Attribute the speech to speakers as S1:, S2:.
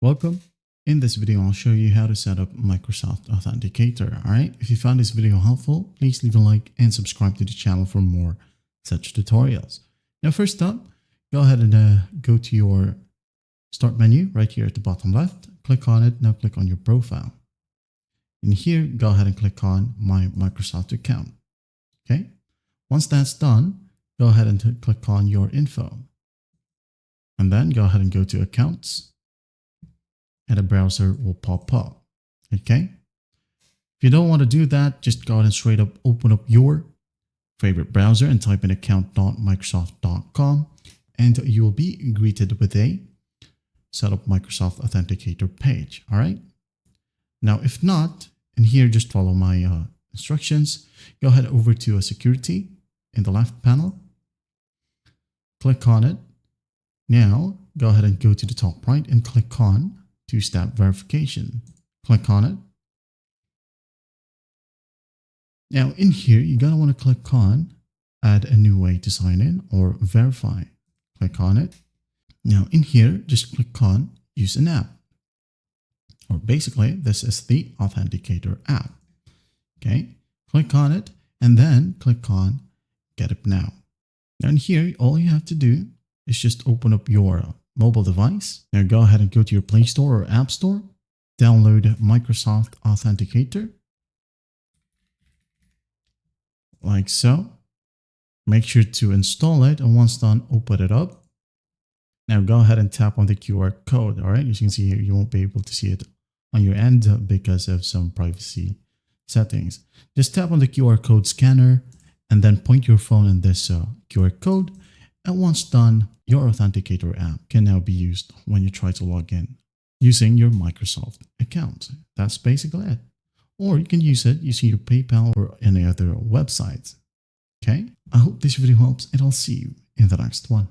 S1: Welcome. In this video, I'll show you how to set up Microsoft Authenticator. All right. If you found this video helpful, please leave a like and subscribe to the channel for more such tutorials. Now, first up, go ahead and go to your start menu right here at the bottom left. Click on it. Now click on your profile. In here, go ahead and click on My Microsoft account. Okay. Once that's done, go ahead and click on Your Info. And then go ahead and go to Accounts. And a browser will pop up. Okay. If you don't want to do that, just go ahead and straight up open up your favorite browser and type in account.microsoft.com, and you will be greeted with a Setup Microsoft Authenticator page. All right. Now, if not, in here, just follow my instructions. Go ahead over to a security in the left panel. Click on it. Now, go ahead and go to the top right and click on two-step verification. Click on it. Now in here, you're going to want to click on add a new way to sign in or verify. Click on it. Now in here, just click on use an app. Or basically, this is the Authenticator app. Okay. Click on it and then click on get it now. Now in here, all you have to do is just open up your mobile device. Now go ahead and go to your Play Store or App Store. Download Microsoft Authenticator. Like so. Make sure to install it, and once done, open it up. Now go ahead and tap on the QR code. All right, as you can see here, you won't be able to see it on your end because of some privacy settings. Just tap on the QR code scanner and then point your phone in this QR code. And once done, your Authenticator app can now be used when you try to log in using your Microsoft account. That's basically it. Or you can use it using your PayPal or any other website. Okay, I hope this video helps, and I'll see you in the next one.